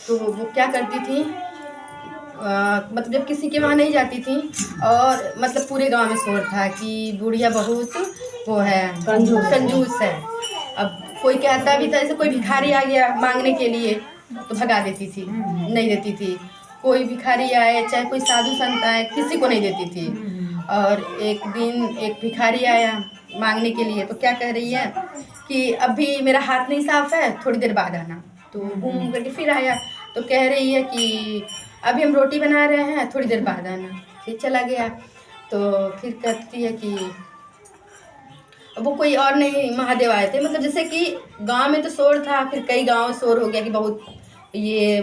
तो वो क्या करती थी, मतलब जब किसी के वहाँ नहीं जाती थी, और मतलब पूरे गांव में शोर था कि बुढ़िया बहुत वो है, कंजूस है। अब कोई कहता भी था, जैसे कोई भिखारी आ गया मांगने के लिए तो भगा देती थी, नहीं देती थी। कोई भिखारी आए, चाहे कोई साधु संत आए, किसी को नहीं देती थी। और एक दिन एक भिखारी आया मांगने के लिए, तो क्या कह रही है कि अभी मेरा हाथ नहीं साफ है, थोड़ी देर बाद आना। तो घूम करके फिर आया, तो कह रही है कि अभी हम रोटी बना रहे हैं, थोड़ी देर बाद आना। फिर चला गया। तो फिर कहती है कि वो कोई और नहीं, महादेव आए थे। मतलब जैसे कि गांव में तो शोर था, फिर कई गांव शोर हो गया कि बहुत ये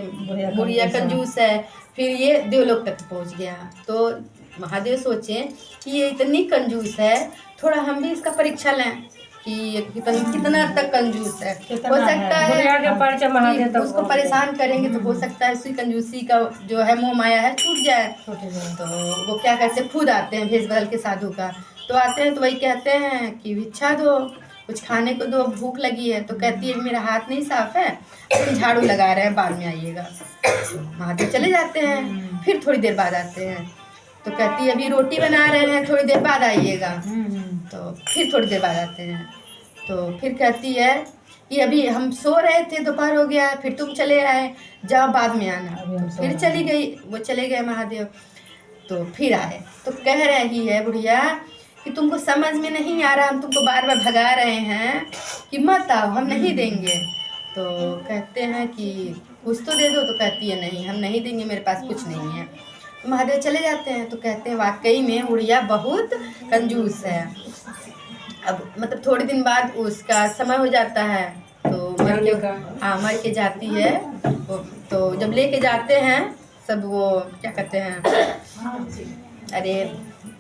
बुढ़िया कंजूस है। फिर ये देवलोक तक पहुंच गया। तो महादेव सोचे कि ये इतनी कंजूस है, थोड़ा हम भी इसका परीक्षा लें कि ये कितना तक कंजूस है। हो सकता है कि उसको परेशान करेंगे तो हो सकता है उसकी कंजूसी का जो है मोह माया है छूट जाए। तो वो क्या करते, खुद आते हैं भेष बदल के साधु का। तो आते हैं तो वही कहते हैं कि भिक्षा दो, कुछ खाने को दो, भूख लगी है। तो कहती है मेरा हाथ नहीं साफ है, हम झाड़ू लगा रहे हैं, बाद में आइएगा। महादेव चले जाते हैं। फिर थोड़ी देर बाद आते हैं, तो कहती है अभी रोटी बना रहे हैं, थोड़ी देर बाद आइएगा। तो फिर थोड़ी देर बाद आते हैं। तो फिर कहती है कि अभी हम सो रहे थे, दोपहर हो गया, फिर तुम चले आए, जाओ बाद में आना। तो फिर चली गई, वो चले गए महादेव। तो फिर आए तो कह रही है बुढ़िया कि तुमको समझ में नहीं आ रहा, हम तुमको बार बार भगा रहे हैं कि मत आओ, हम नहीं देंगे। तो कहते हैं कि कुछ तो दे दो। तो कहती है नहीं, हम नहीं देंगे, मेरे पास कुछ नहीं है। तो महादेव चले जाते हैं। तो कहते हैं वाकई में बुढ़िया बहुत कंजूस है। अब मतलब थोड़े दिन बाद उसका समय हो जाता है, तो मर के जाती है। तो जब लेके जाते हैं सब, वो क्या कहते हैं, अरे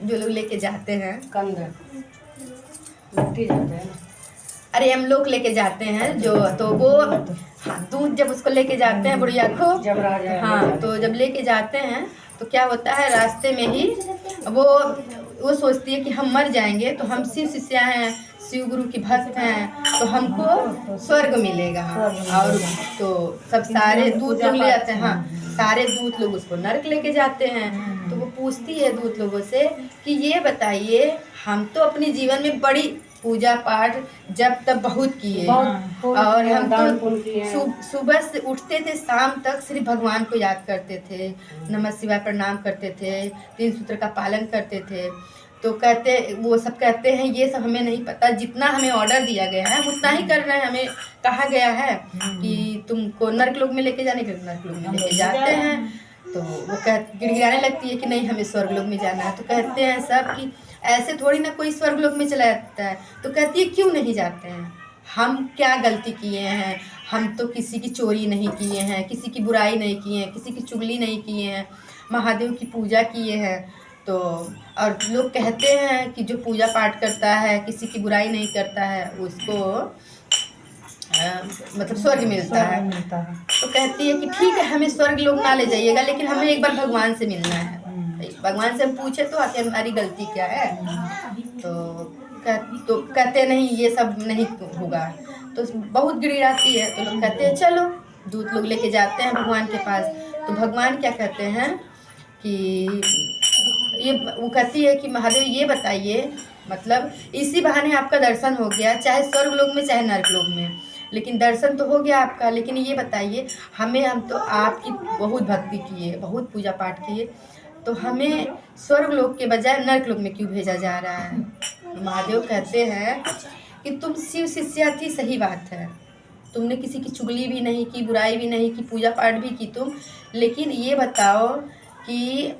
जो लोग लेके जाते हैं अरे हम लोग लेके जाते हैं जो, तो वो हाँ दूध जब उसको लेके जाते हैं बुढ़िया को, हाँ तो जब लेके जाते हैं तो क्या होता है, रास्ते में ही वो सोचती है कि हम मर जाएंगे तो हम शिव शिष्या हैं, शिव गुरु की भक्त हैं, तो हमको स्वर्ग मिलेगा। और तो सब सारे दूत लोग ले जाते हैं, हाँ सारे दूत लोग उसको नरक लेके जाते हैं। तो वो पूछती है दूत लोगों से कि ये बताइए, हम तो अपने जीवन में बड़ी पूजा पाठ जब तब बहुत किए, और हम तो सुबह से उठते थे शाम तक सिर्फ भगवान को याद करते थे, नमः शिवाय प्रणाम करते थे, 3 सूत्र का पालन करते थे। तो कहते, वो सब कहते हैं ये सब हमें नहीं पता, जितना हमें ऑर्डर दिया गया है उतना ही कर रहे हैं। हमें कहा गया है कि तुमको नरक लोक में लेके जाने के, नरक लोक में लेके जाते हैं। तो वो गिड़गिड़ाने लगती है कि नहीं हमें स्वर्ग लोक में जाना है। तो कहते हैं सब कि ऐसे थोड़ी ना कोई स्वर्ग लोक में चला जाता है। तो कहती है क्यों नहीं जाते हैं, हम क्या गलती किए हैं, हम तो किसी की चोरी नहीं किए हैं, किसी की बुराई नहीं किए हैं, किसी की चुगली नहीं किए हैं, महादेव की पूजा किए हैं। तो और लोग कहते हैं कि जो पूजा पाठ करता है, किसी की बुराई नहीं करता है, उसको मतलब स्वर्ग मिलता है। तो कहती है कि ठीक है हमें स्वर्ग लोग ना ले जाइएगा, लेकिन हमें एक बार भगवान से मिलना है। भगवान से हम पूछे तो आखिर हमारी गलती क्या है। तो कहते नहीं ये सब नहीं होगा। तो बहुत गिड़गिड़ाती है। तो लोग कहते हैं चलो, दूत लोग लेके जाते हैं भगवान के पास। तो भगवान क्या कहते हैं कि ये, वो कहती है कि महादेव ये बताइए, मतलब इसी बहाने आपका दर्शन हो गया, चाहे स्वर्ग लोक में चाहे नरक लोक में, लेकिन दर्शन तो हो गया आपका। लेकिन ये बताइए हमें, हम तो आपकी बहुत भक्ति किए, बहुत पूजा पाठ किए, तो हमें स्वर्ग लोक के बजाय नरक लोक में क्यों भेजा जा रहा है। महादेव कहते हैं कि तुम शिव शिष्या थी, सही बात है, तुमने किसी की चुगली भी नहीं की, बुराई भी नहीं की, पूजा पाठ भी की तुम। लेकिन ये बताओ कि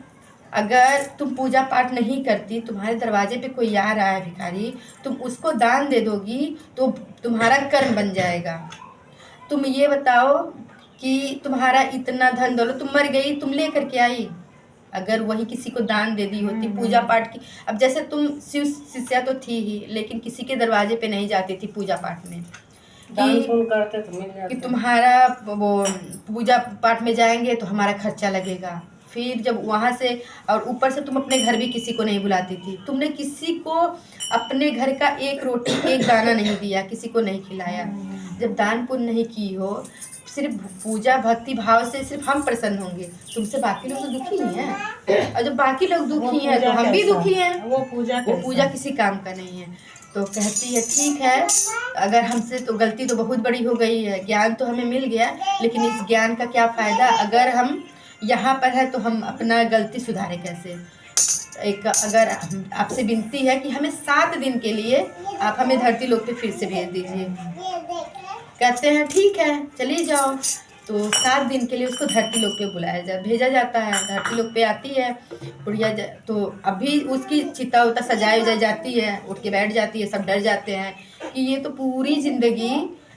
अगर तुम पूजा पाठ नहीं करती, तुम्हारे दरवाजे पे कोई आ रहा है भिखारी, तुम उसको दान दे दोगी तो तुम्हारा कर्म बन जाएगा। तुम ये बताओ कि तुम्हारा इतना धन दौलत, तुम मर गई, तुम ले करके आई, अगर वही किसी को दान दे दी होती पूजा पाठ की। अब जैसे तुम शिव शिष्या तो थी ही, लेकिन किसी के दरवाजे पे नहीं जाती थी पूजा पाठ में कि तुम्हारा वो पूजा पाठ में जाएंगे तो हमारा खर्चा लगेगा। फिर जब वहाँ से, और ऊपर से तुम अपने घर भी किसी को नहीं बुलाती थी, तुमने किसी को अपने घर का एक रोटी एक दाना नहीं दिया, किसी को नहीं खिलाया। जब दान पुण्य नहीं की हो, सिर्फ पूजा भक्ति भाव से सिर्फ हम प्रसन्न होंगे, तुमसे बाकी लोग तो दुखी ही हैं। और जब बाकी लोग दुखी हैं तो हम भी दुखी हैं। वो पूजा किसी काम का नहीं है। तो कहती है ठीक है, अगर हमसे तो गलती तो बहुत बड़ी हो गई है, ज्ञान तो हमें मिल गया, लेकिन इस ज्ञान का क्या फ़ायदा अगर हम यहाँ पर है तो हम अपना गलती सुधारें कैसे। एक अगर आपसे विनती है कि हमें 7 दिन के लिए आप हमें धरती लोक पे फिर से भेज दीजिए। कहते हैं ठीक है चली जाओ। तो 7 दिन के लिए उसको धरती लोक पे भेजा जाता है। धरती लोक पे आती है बुढ़िया। तो अभी उसकी चिता उता सजाई उजाई जाती है, उठ के बैठ जाती है। सब डर जाते हैं कि ये तो पूरी ज़िंदगी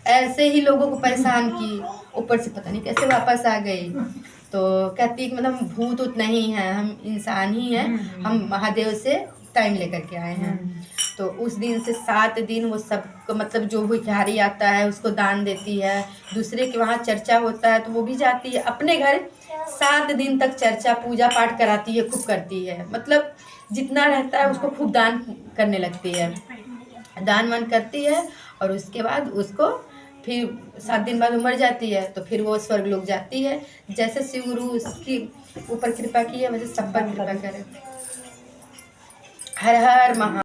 ऐसे ही लोगों को परेशान की, ऊपर से पता नहीं कैसे वापस आ गई। तो कहती है कि मतलब भूत उत नहीं है, हम इंसान ही हैं, हम महादेव से टाइम लेकर के आए हैं। तो उस दिन से 7 दिन वो सबको मतलब जो भिखारी आता है उसको दान देती है। दूसरे के वहाँ चर्चा होता है तो वो भी जाती है। अपने घर 7 दिन तक चर्चा पूजा पाठ कराती है, खूब करती है। मतलब जितना रहता है उसको खूब दान करने लगती है, दान वान करती है। और उसके बाद उसको फिर 7 दिन बाद वो मर जाती है तो फिर वो स्वर्ग लोक जाती है। जैसे शिव गुरु उसकी ऊपर कृपा की है वैसे सब पर कृपा करे। हर हर महा